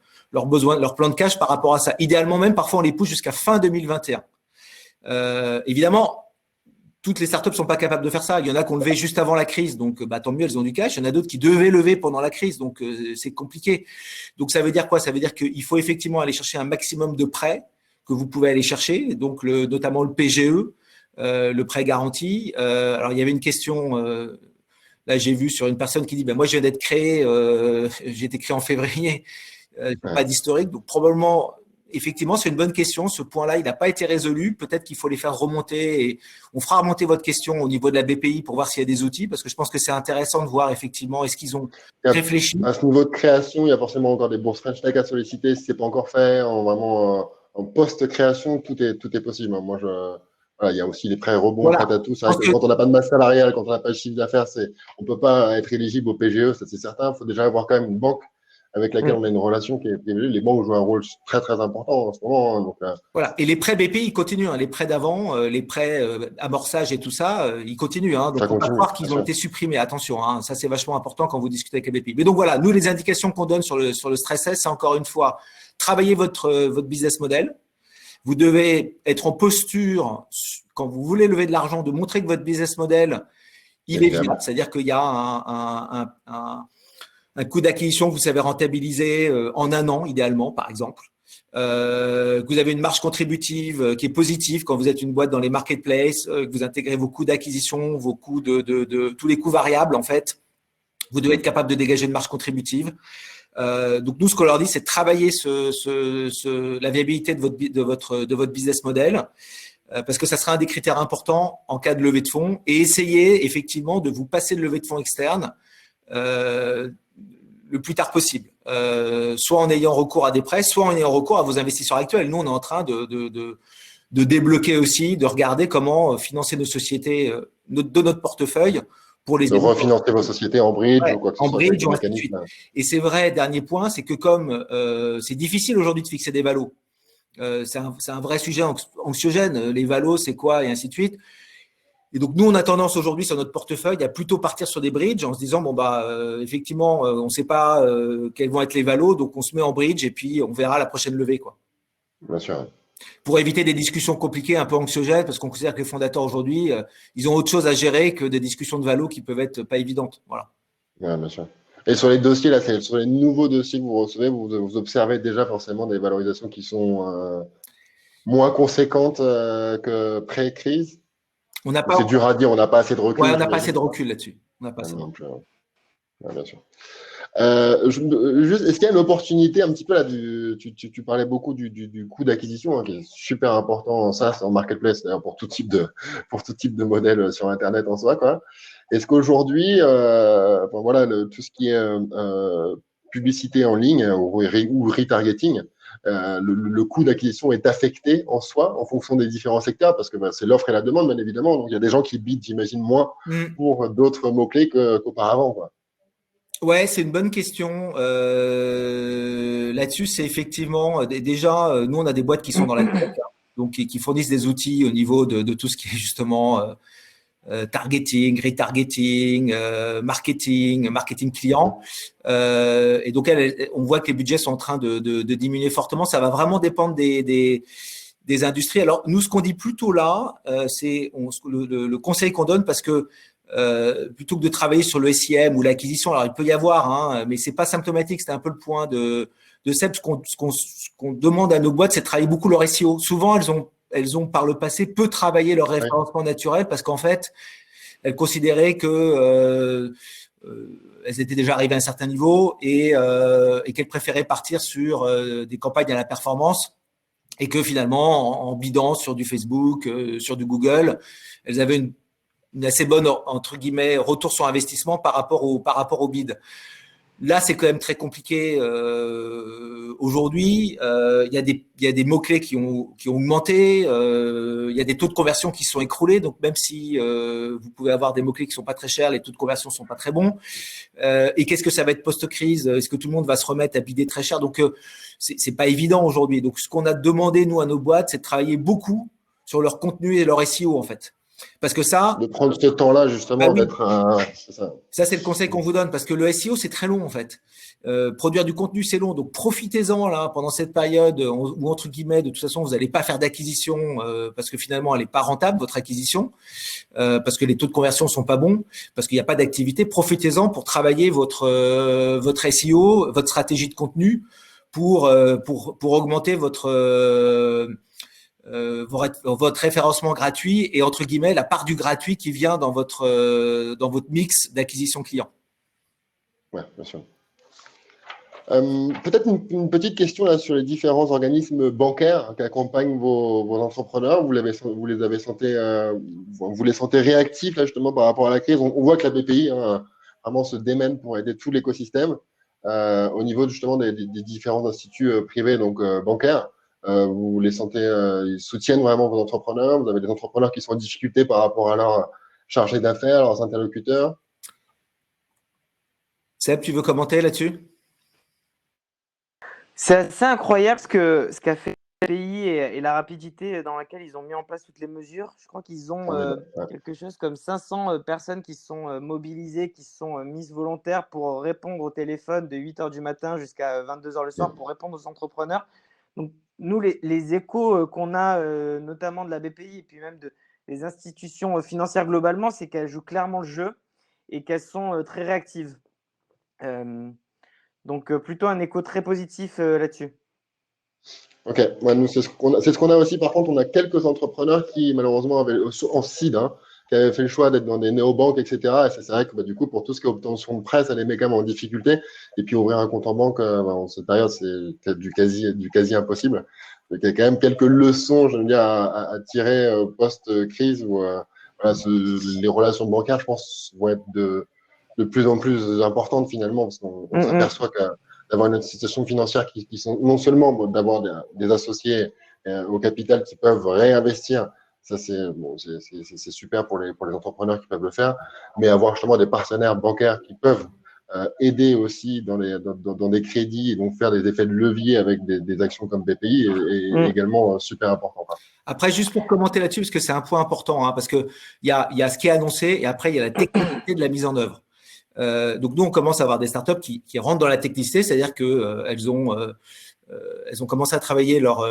B: besoins, leur plan de cash par rapport à ça. Idéalement, même, parfois, on les pousse jusqu'à fin 2021. Évidemment, toutes les startups ne sont pas capables de faire ça. Il y en a qui ont levé juste avant la crise, donc tant mieux, elles ont du cash. Il y en a d'autres qui devaient lever pendant la crise, donc c'est compliqué. Donc, ça veut dire quoi? Ça veut dire qu'il faut effectivement aller chercher un maximum de prêts que vous pouvez aller chercher, donc notamment le PGE, le prêt garanti. Alors, il y avait une question, là j'ai vu sur une personne qui dit moi je viens d'être créé, j'ai été créé en février, pas d'historique, donc probablement, effectivement, c'est une bonne question. Ce point-là, il n'a pas été résolu. Peut-être qu'il faut les faire remonter et on fera remonter votre question au niveau de la BPI pour voir s'il y a des outils, parce que je pense que c'est intéressant de voir effectivement est-ce qu'ils ont réfléchi.
A: À ce niveau de création, il y a forcément encore des bourses French Tech à solliciter si c'est pas encore fait, en post-création, tout est possible. Moi, voilà, il y a aussi les prêts rebonds,
B: Voilà.
A: prêts à tout. C'est vrai que quand on n'a pas de masse salariale, quand on n'a pas de chiffre d'affaires, on peut pas être éligible au PGE, ça c'est certain. Il faut déjà avoir quand même une banque avec laquelle on a une relation qui est privilégiée. Les banques jouent un rôle très très important en ce moment. Donc,
B: voilà. Et les prêts BPI, ils continuent. Les prêts d'avant, les prêts amorçage et tout ça, ils continuent. Donc, il ne faut pas croire qu'ils ont été supprimés. Attention, ça c'est vachement important quand vous discutez avec les BPI. Mais donc voilà, nous les indications qu'on donne sur le stress test, c'est encore une fois travailler votre business model. Vous devez être en posture, quand vous voulez lever de l'argent, de montrer que votre business model, il est viable. C'est-à-dire qu'il y a un coût d'acquisition que vous savez rentabiliser en un an, idéalement, par exemple. Que vous avez une marge contributive qui est positive quand vous êtes une boîte dans les marketplaces, que vous intégrez vos coûts d'acquisition, vos coûts de tous les coûts variables, en fait. Vous devez être capable de dégager une marge contributive. Donc nous, ce qu'on leur dit, c'est de travailler la viabilité de votre business model, parce que ça sera un des critères importants en cas de levée de fonds, et essayer effectivement de vous passer de levée de fonds externe le plus tard possible, soit en ayant recours à des prêts, soit en ayant recours à vos investisseurs actuels. Nous, on est en train de débloquer aussi, de regarder comment financer nos sociétés de notre portefeuille. Pour les
A: refinancer vos sociétés en bridge ou quoi que ce soit.
B: En bridge ou ainsi de suite. Et c'est vrai, dernier point, c'est que comme c'est difficile aujourd'hui de fixer des valos, c'est un vrai sujet anxiogène. Les valos, c'est quoi et ainsi de suite. Et donc, nous, on a tendance aujourd'hui sur notre portefeuille à plutôt partir sur des bridges en se disant, effectivement, on ne sait pas quels vont être les valos, donc on se met en bridge et puis on verra la prochaine levée, quoi.
A: Bien sûr.
B: Pour éviter des discussions compliquées, un peu anxiogènes, parce qu'on considère que les fondateurs aujourd'hui, ils ont autre chose à gérer que des discussions de valo qui peuvent être pas évidentes. Voilà.
A: Ouais, bien sûr. Et sur les dossiers, là, sur les nouveaux dossiers que vous recevez, vous observez déjà forcément des valorisations qui sont moins conséquentes que pré-crise. C'est dur à dire, on n'a pas assez de recul.
B: Oui, on n'a pas assez de recul là-dessus. On n'a pas assez de recul.
A: Ouais, bien sûr. Est-ce qu'il y a une opportunité un petit peu là tu parlais beaucoup du coût d'acquisition qui est super important en SaaS, en marketplace, d'ailleurs pour tout type de modèle sur Internet en soi, quoi. Est-ce qu'aujourd'hui, voilà, tout ce qui est publicité en ligne ou retargeting, le coût d'acquisition est affecté en soi en fonction des différents secteurs parce que c'est l'offre et la demande, bien évidemment. Donc il y a des gens qui bident, j'imagine, moins pour d'autres mots-clés qu'auparavant, quoi.
B: Ouais, c'est une bonne question. Là-dessus, c'est effectivement déjà, nous, on a des boîtes qui sont dans la tech, donc qui fournissent des outils au niveau de tout ce qui est justement targeting, retargeting, marketing client. Et donc, on voit que les budgets sont en train de diminuer fortement. Ça va vraiment dépendre des industries. Alors, nous, ce qu'on dit plutôt là, c'est le conseil qu'on donne parce que plutôt que de travailler sur le SIM ou l'acquisition. Alors, il peut y avoir, hein, mais c'est pas symptomatique. C'était un peu le point de Seb. Ce qu'on demande à nos boîtes, c'est de travailler beaucoup leur SEO. Souvent, elles ont par le passé peu travaillé leur référencement naturel parce qu'en fait, elles considéraient que elles étaient déjà arrivées à un certain niveau et qu'elles préféraient partir sur des campagnes à la performance et que finalement, en bidant sur du Facebook, sur du Google, elles avaient une assez bonne, entre guillemets, retour sur investissement par rapport au bid. Là, c'est quand même très compliqué aujourd'hui. Il y a des mots-clés qui ont augmenté. Il y a des taux de conversion qui se sont écroulés. Donc, même si vous pouvez avoir des mots-clés qui sont pas très chers, les taux de conversion sont pas très bons. Et qu'est-ce que ça va être post-crise? Est-ce que tout le monde va se remettre à bider très cher? Donc, c'est pas évident aujourd'hui. Donc, ce qu'on a demandé, nous, à nos boîtes, c'est de travailler beaucoup sur leur contenu et leur SEO, en fait. Parce que ça…
A: De prendre ce temps-là, justement,
B: oui.
A: d'être… c'est ça.
B: Ça, c'est le conseil qu'on vous donne parce que le SEO, c'est très long en fait. Produire du contenu, c'est long. Donc, profitez-en là pendant cette période où, entre guillemets, de toute façon, vous n'allez pas faire d'acquisition parce que finalement, elle n'est pas rentable, votre acquisition, parce que les taux de conversion sont pas bons, parce qu'il n'y a pas d'activité. Profitez-en pour travailler votre SEO, votre stratégie de contenu pour augmenter votre référencement gratuit et entre guillemets la part du gratuit qui vient dans votre mix d'acquisition client.
A: Ouais, bien sûr. Peut-être une petite question là sur les différents organismes bancaires qui accompagnent vos entrepreneurs. Vous les sentez réactifs là justement par rapport à la crise. On voit que la BPI vraiment se démène pour aider tout l'écosystème au niveau justement des différents instituts privés donc bancaires. Vous les sentez, ils soutiennent vraiment vos entrepreneurs. Vous avez des entrepreneurs qui sont en difficulté par rapport à leurs chargés d'affaires, leurs interlocuteurs.
B: Seb, tu veux commenter là-dessus?
C: C'est assez incroyable ce qu'a fait le pays et la rapidité dans laquelle ils ont mis en place toutes les mesures. Je crois qu'ils ont quelque chose comme 500 personnes qui se sont mobilisées, qui se sont mises volontaires pour répondre au téléphone de 8h du matin jusqu'à 22h le soir pour répondre aux entrepreneurs. Donc, nous, les échos qu'on a, notamment de la BPI et puis même des institutions financières globalement, c'est qu'elles jouent clairement le jeu et qu'elles sont très réactives. Donc, plutôt un écho très positif là-dessus.
A: Ok, ouais, nous, c'est ce qu'on a aussi. Par contre, on a quelques entrepreneurs qui, malheureusement, avaient en CID, qui avaient fait le choix d'être dans des néobanques, etc. Et c'est vrai que du coup, pour tout ce qui est obtention de prêt, ça les met quand même en difficulté. Et puis, ouvrir un compte en banque, en cette période, c'est du quasi impossible. Donc, il y a quand même quelques leçons, je veux dire, à tirer post-crise où les relations bancaires, je pense, vont être de plus en plus importantes finalement, parce qu'on s'aperçoit que d'avoir une institution financière qui sont non seulement d'avoir des associés au capital qui peuvent réinvestir, ça c'est super pour les entrepreneurs qui peuvent le faire, mais avoir justement des partenaires bancaires qui peuvent aider aussi dans des crédits et donc faire des effets de levier avec des actions comme BPI est également super important.
B: Après, juste pour commenter là-dessus, parce que c'est un point important, parce qu'il y a ce qui est annoncé et après, il y a la technicité de la mise en œuvre. Donc, nous, on commence à avoir des startups qui rentrent dans la technicité, c'est-à-dire qu'elles ont commencé à travailler leur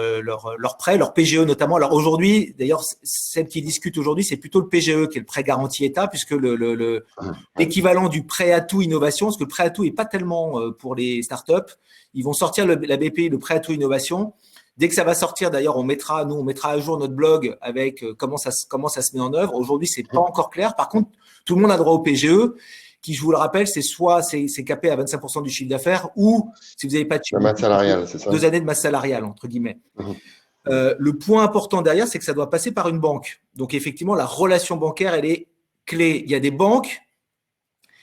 B: prêt, leur PGE notamment. Alors aujourd'hui, d'ailleurs, celle qui discute aujourd'hui, c'est plutôt le PGE qui est le prêt garanti État, puisque l'équivalent du prêt à tout innovation, parce que le prêt à tout n'est pas tellement pour les startups. Ils vont sortir la BPI, le prêt à tout innovation. Dès que ça va sortir, d'ailleurs, on mettra à jour notre blog avec comment ça se met en œuvre. Aujourd'hui, c'est pas encore clair. Par contre, tout le monde a droit au PGE. Qui, je vous le rappelle, c'est soit c'est capé à 25% du chiffre d'affaires ou, si vous n'avez pas de chiffre
A: d'affaires, c'est ça.
B: 2 années de masse salariale, entre guillemets. Le point important derrière, c'est que ça doit passer par une banque. Donc, effectivement, la relation bancaire, elle est clé. Il y a des banques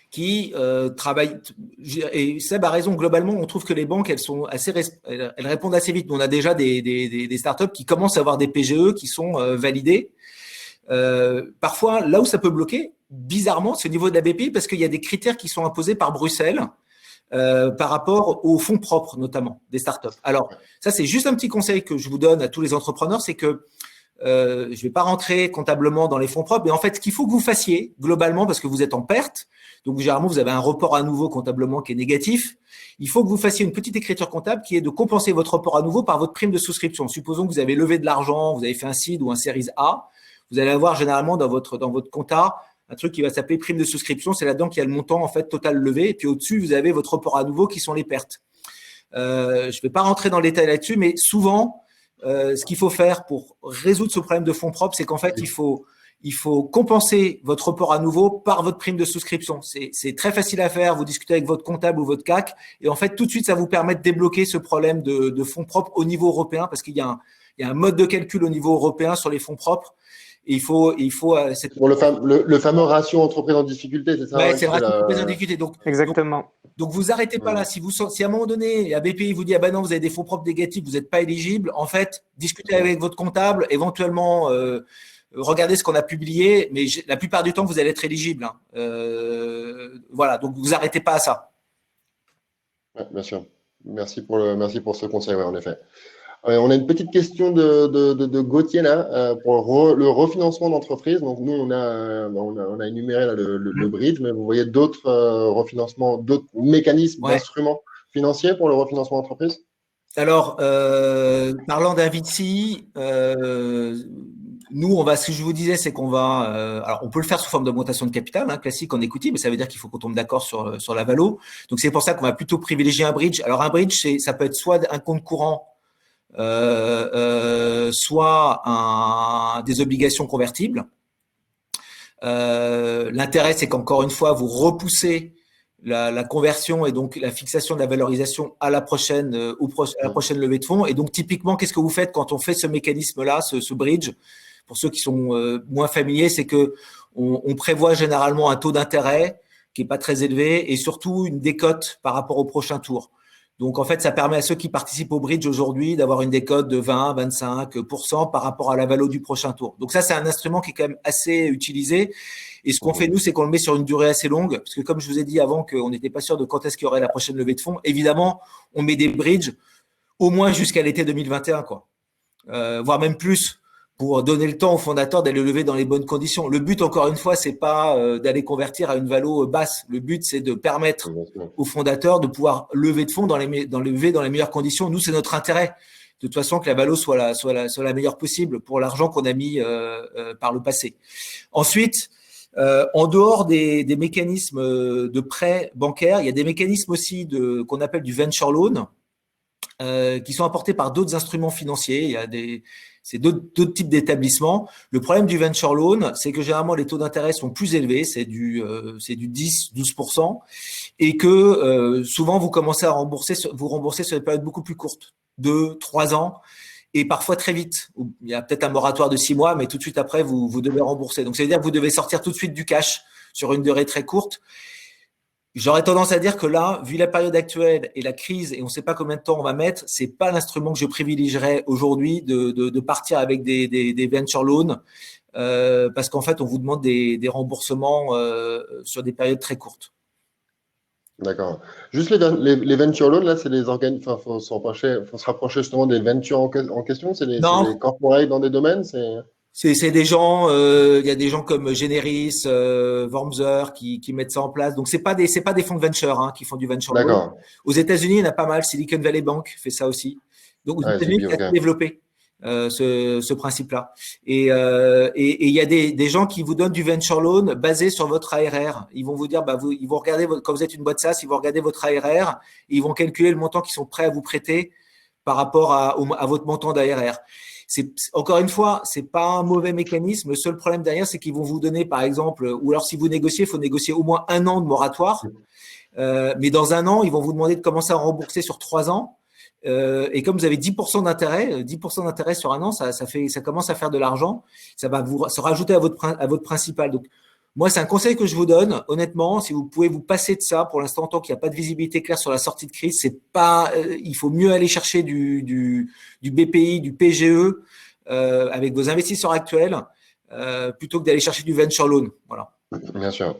B: qui travaillent, et Seb a raison, globalement, on trouve que les banques, elles répondent assez vite. On a déjà des startups qui commencent à avoir des PGE qui sont validés. Parfois, là où ça peut bloquer, bizarrement, c'est au niveau de la BPI parce qu'il y a des critères qui sont imposés par Bruxelles par rapport aux fonds propres, notamment des startups. Alors, ça, c'est juste un petit conseil que je vous donne à tous les entrepreneurs, c'est que je ne vais pas rentrer comptablement dans les fonds propres, mais en fait, ce qu'il faut que vous fassiez globalement, parce que vous êtes en perte, donc généralement, vous avez un report à nouveau comptablement qui est négatif, il faut que vous fassiez une petite écriture comptable qui est de compenser votre report à nouveau par votre prime de souscription. Supposons que vous avez levé de l'argent, vous avez fait un seed ou un Series A, vous allez avoir généralement dans votre compta un truc qui va s'appeler prime de souscription. C'est là-dedans qu'il y a le montant en fait total levé. Et puis au-dessus, vous avez votre report à nouveau qui sont les pertes. Je ne vais pas rentrer dans le détail là-dessus, mais souvent, ce qu'il faut faire pour résoudre ce problème de fonds propres, c'est qu'en fait, il faut compenser votre report à nouveau par votre prime de souscription. C'est très facile à faire. Vous discutez avec votre comptable ou votre CAC, et en fait, tout de suite, ça vous permet de débloquer ce problème de fonds propres au niveau européen, parce qu'il y a un mode de calcul au niveau européen sur les fonds propres. Et il faut
A: pour le fameux ratio entreprise en difficulté, c'est ça?
B: Ouais, c'est le ratio entreprise en difficulté.
C: Exactement.
B: Donc vous arrêtez pas là. Si à un moment donné, la BPI vous dit ah ben non, vous avez des fonds propres négatifs, vous n'êtes pas éligible. En fait, discutez avec votre comptable, éventuellement regardez ce qu'on a publié, mais la plupart du temps vous allez être éligible. Voilà, donc vous arrêtez pas à ça.
A: Ouais, bien sûr. Merci pour ce conseil, ouais, en effet. On a une petite question de Gauthier là pour le refinancement d'entreprise. Donc nous on a énuméré là, le bridge, mais vous voyez d'autres refinancements, d'autres mécanismes d'instruments financiers pour le refinancement d'entreprise?
B: Alors parlant d'Invitsi, nous ce que je vous disais, c'est qu'on va alors on peut le faire sous forme d'augmentation de capital classique en equity, mais ça veut dire qu'il faut qu'on tombe d'accord sur la valo. Donc c'est pour ça qu'on va plutôt privilégier un bridge. Alors un bridge, ça peut être soit un compte courant, soit des obligations convertibles. L'intérêt, c'est qu'encore une fois, vous repoussez la conversion et donc la fixation de la valorisation à la prochaine à la prochaine levée de fonds. Et donc, typiquement, qu'est-ce que vous faites quand on fait ce mécanisme-là, ce bridge? Pour ceux qui sont moins familiers, c'est que on prévoit généralement un taux d'intérêt qui est pas très élevé et surtout une décote par rapport au prochain tour. Donc, en fait, ça permet à ceux qui participent au bridge aujourd'hui d'avoir une décote de 20-25% par rapport à la valo du prochain tour. Donc, ça, c'est un instrument qui est quand même assez utilisé. Et ce qu'on fait, nous, c'est qu'on le met sur une durée assez longue. Parce que comme je vous ai dit avant qu'on n'était pas sûr de quand est-ce qu'il y aurait la prochaine levée de fonds, évidemment, on met des bridges au moins jusqu'à l'été 2021, quoi. Voire même plus, pour donner le temps aux fondateurs d'aller lever dans les bonnes conditions. Le but, encore une fois, c'est pas d'aller convertir à une valo basse. Le but, c'est de permettre aux fondateurs de pouvoir lever de fonds dans les meilleures conditions. Nous, c'est notre intérêt. De toute façon, que la valo soit la meilleure possible pour l'argent qu'on a mis par le passé. Ensuite, en dehors des mécanismes de prêts bancaires, il y a des mécanismes aussi qu'on appelle du venture loan, qui sont apportés par d'autres instruments financiers. C'est d'autres types d'établissements. Le problème du venture loan, c'est que généralement les taux d'intérêt sont plus élevés, c'est du 10-12%, et que souvent vous commencez à rembourser sur des périodes beaucoup plus courtes, 2-3 ans, et parfois très vite. Il y a peut-être un moratoire de 6 mois, mais tout de suite après vous devez rembourser. Donc ça veut dire que vous devez sortir tout de suite du cash sur une durée très courte. J'aurais tendance à dire que là, vu la période actuelle et la crise, et on ne sait pas combien de temps on va mettre, c'est pas l'instrument que je privilégierais aujourd'hui de partir avec des venture loans, parce qu'en fait, on vous demande des remboursements sur des périodes très courtes.
A: D'accord. Juste les venture loans, là, c'est les organismes, enfin, faut se rapprocher justement des ventures en question, c'est les corporates dans des domaines,
B: c'est des gens, il y a des gens comme Generis, Wormser qui mettent ça en place. Donc c'est pas des fonds de venture qui font du venture loan. Aux États-Unis, il y en a pas mal. Silicon Valley Bank fait ça aussi. Donc aux États-Unis, c'est assez développé ce principe-là. Et il y a des gens qui vous donnent du venture loan basé sur votre ARR. Ils vont vous dire, ils vont regarder quand vous êtes une boîte SaaS, ils vont regarder votre ARR, et ils vont calculer le montant qu'ils sont prêts à vous prêter par rapport à votre montant d'ARR. Encore une fois, c'est pas un mauvais mécanisme. Le seul problème derrière, c'est qu'ils vont vous donner, par exemple, ou alors si vous négociez, il faut négocier au moins 1 an de moratoire. Mais dans 1 an, ils vont vous demander de commencer à rembourser sur 3 ans. Et comme vous avez 10% d'intérêt sur 1 an, ça commence à faire de l'argent. Ça va se rajouter à votre principal. Donc, moi, c'est un conseil que je vous donne. Honnêtement, si vous pouvez vous passer de ça, pour l'instant, tant qu'il n'y a pas de visibilité claire sur la sortie de crise, il faut mieux aller chercher du BPI, du PGE, avec vos investisseurs actuels, plutôt que d'aller chercher du venture loan. Voilà.
A: Bien sûr.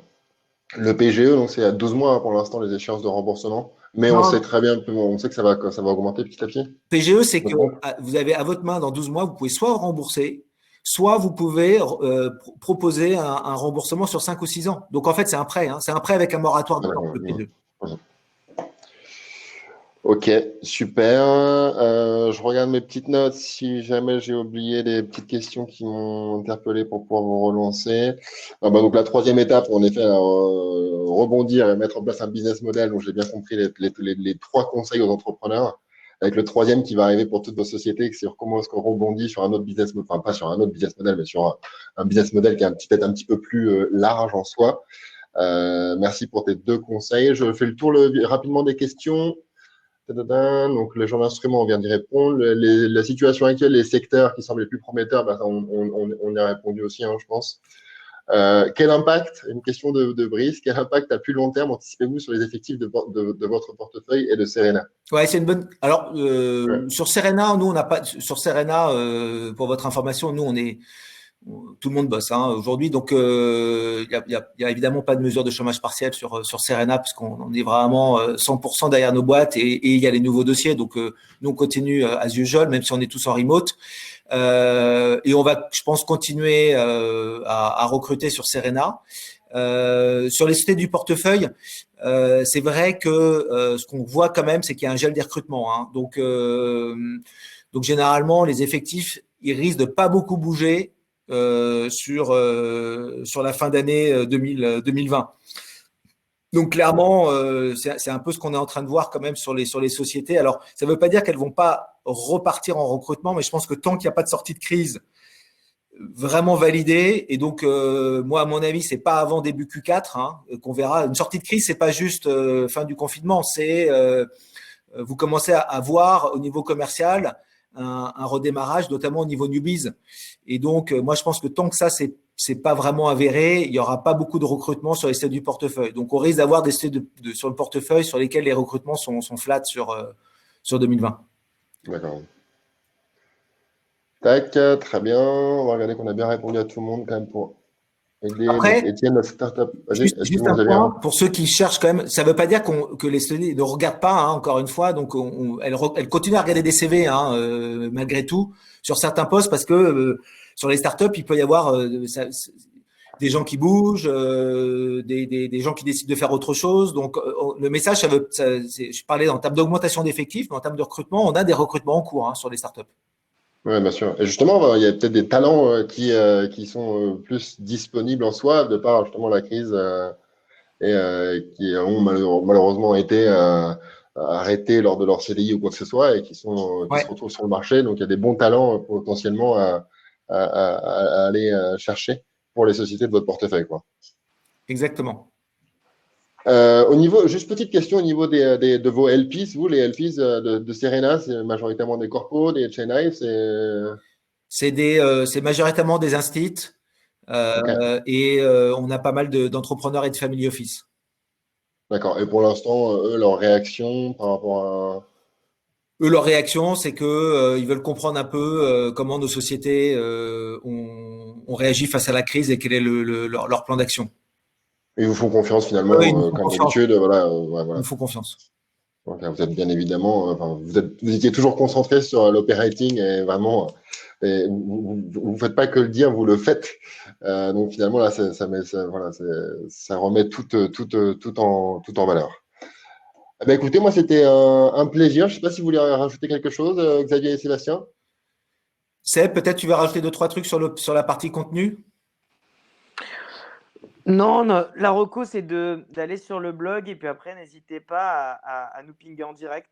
A: Le PGE, donc c'est à 12 mois pour l'instant les échéances de remboursement, mais on sait très bien, on sait que ça va augmenter petit à petit.
B: PGE, c'est que vous avez à votre main dans 12 mois, vous pouvez soit rembourser, soit vous pouvez proposer un remboursement sur 5 ou 6 ans. Donc, en fait, c'est un prêt. C'est un prêt avec un moratoire de le P2.
A: Ok, super. je regarde mes petites notes si jamais j'ai oublié des petites questions qui m'ont interpellé pour pouvoir vous relancer. Donc la troisième étape, en effet, rebondir et mettre en place un business model. Donc j'ai bien compris les trois conseils aux entrepreneurs. Avec le troisième qui va arriver pour toutes vos sociétés, c'est sur comment est-ce qu'on rebondit sur un autre business model, enfin pas sur un autre business model, mais sur un business model qui est peut-être un petit peu plus large en soi. Merci pour tes deux conseils. Je fais le tour rapidement des questions. Donc, les gens d'instruments, on vient d'y répondre. La situation actuelle, les secteurs qui semblent les plus prometteurs, on y a répondu aussi, je pense. Quel impact, une question de Brice, quel impact à plus long terme anticipez-vous sur les effectifs de votre portefeuille et de Serena?
B: Ouais, c'est une bonne. Alors,
A: Ouais.
B: sur Serena, nous, on n'a pas. Sur Serena, pour votre information, nous, tout le monde bosse aujourd'hui, donc il y a évidemment pas de mesure de chômage partiel sur Serena parce qu'on est vraiment 100% derrière nos boîtes et il y a les nouveaux dossiers, donc nous on continue as usual même si on est tous en remote et on va, je pense, continuer à recruter sur Serena. Sur les sociétés du portefeuille, c'est vrai que ce qu'on voit quand même, c'est qu'il y a un gel des recrutements, donc généralement les effectifs ils risquent de pas beaucoup bouger sur la fin d'année 2020. Donc clairement, c'est un peu ce qu'on est en train de voir quand même sur les sociétés. Alors, ça ne veut pas dire qu'elles vont pas repartir en recrutement, mais je pense que tant qu'il n'y a pas de sortie de crise vraiment validée, et donc moi à mon avis, c'est pas avant début Q4 qu'on verra. Une sortie de crise, c'est pas juste fin du confinement, c'est vous commencez à voir au niveau commercial un redémarrage, notamment au niveau newbies. Et donc, moi, je pense que tant que ça, c'est pas vraiment avéré, il n'y aura pas beaucoup de recrutement sur les sociétés du portefeuille. Donc, on risque d'avoir des sociétés sur le portefeuille sur lesquels les recrutements sont flats sur 2020.
A: D'accord. Tac, très bien. On va regarder qu'on a bien répondu à tout le monde quand même pour aider.
B: Après,
A: Étienne, notre startup.
B: Juste un point, pour ceux qui cherchent quand même, ça ne veut pas dire que les sociétés ne regardent pas, encore une fois, donc elles continuent à regarder des CV malgré tout sur certains postes parce que sur les startups, il peut y avoir des gens qui bougent, des gens qui décident de faire autre chose. Donc le message, je parlais en termes d'augmentation d'effectifs, mais en termes de recrutement, on a des recrutements en cours sur les startups.
A: Oui, bien sûr. Et justement, il y a peut-être des talents qui sont plus disponibles en soi de par justement la crise et qui ont malheureusement été arrêtés lors de leur CDI ou quoi que ce soit et qui se retrouvent sur le marché. Donc, il y a des bons talents potentiellement à aller chercher pour les sociétés de votre portefeuille, quoi.
B: Exactement.
A: Au niveau, juste petite question au niveau de vos LPs, vous, les LPs de Serena, c'est majoritairement des corpos, des Chennai,
B: c'est majoritairement des instits et on a pas mal d'entrepreneurs et de family office.
A: D'accord. Et pour l'instant, eux, leur réaction par rapport à…
B: Eux, leur réaction, c'est que ils veulent comprendre un peu comment nos sociétés ont réagi face à la crise et quel est leur plan d'action.
A: Ils vous font confiance finalement, comme d'habitude. Voilà,
B: Ils nous font confiance.
A: Donc, vous êtes bien évidemment, vous étiez toujours concentré sur l'operating et vraiment, vous faites pas que le dire, vous le faites. Donc finalement là, ça remet tout en valeur. Eh ben, écoutez, moi c'était un plaisir. Je sais pas si vous voulez rajouter quelque chose, Xavier et Sébastien.
B: Seb, peut-être tu vas rajouter 2-3 trucs sur la partie contenu.
C: Non, la reco, c'est d'aller sur le blog et puis après, n'hésitez pas à nous pinguer en direct.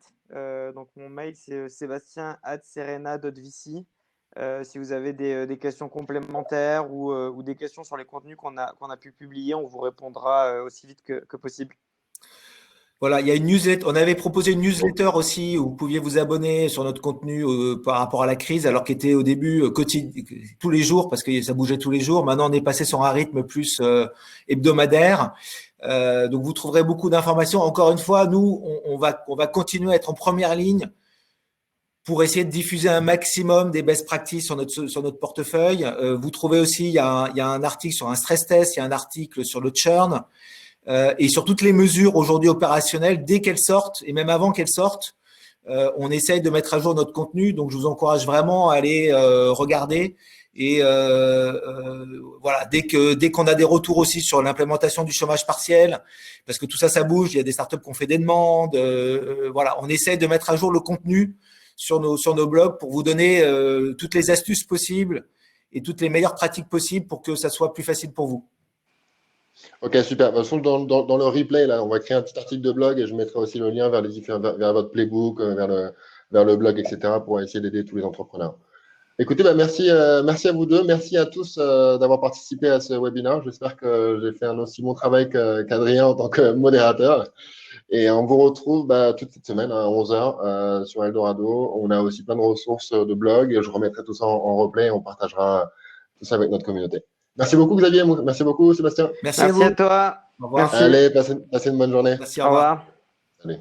C: Donc, mon mail, c'est sebastien@serena.vc. Si vous avez des questions complémentaires ou des questions sur les contenus qu'on a pu publier, on vous répondra aussi vite que possible.
B: Voilà, il y a une newsletter. On avait proposé une newsletter aussi où vous pouviez vous abonner sur notre contenu par rapport à la crise, alors qu'il était au début tous les jours parce que ça bougeait tous les jours. Maintenant, on est passé sur un rythme plus hebdomadaire. Donc, vous trouverez beaucoup d'informations. Encore une fois, nous, on va continuer à être en première ligne pour essayer de diffuser un maximum des best practices sur notre portefeuille. Vous trouvez aussi, il y a un article sur un stress test, il y a un article sur le churn. Et sur toutes les mesures aujourd'hui opérationnelles, dès qu'elles sortent, et même avant qu'elles sortent, on essaye de mettre à jour notre contenu. Donc, je vous encourage vraiment à aller regarder. Et voilà, dès qu'on a des retours aussi sur l'implémentation du chômage partiel, parce que tout ça, ça bouge, il y a des startups qui ont fait des demandes. Voilà, on essaye de mettre à jour le contenu sur nos blogs pour vous donner toutes les astuces possibles et toutes les meilleures pratiques possibles pour que ça soit plus facile pour vous.
A: Ok, super. De toute façon, dans le replay, là, on va créer un petit article de blog et je mettrai aussi le lien vers votre playbook, vers le blog, etc. pour essayer d'aider tous les entrepreneurs. Écoutez, merci à vous deux. Merci à tous d'avoir participé à ce webinaire. J'espère que j'ai fait un aussi bon travail qu'Adrien en tant que modérateur. Et on vous retrouve toute cette semaine à 11 h sur Eldorado. On a aussi plein de ressources de blog. Je remettrai tout ça en replay et on partagera tout ça avec notre communauté. Merci beaucoup, Xavier. Merci beaucoup, Sébastien.
B: Merci à vous.
C: Merci à toi.
B: Au revoir.
C: Merci.
A: Allez, passez une bonne journée.
B: Merci,
C: Au revoir.
A: Salut.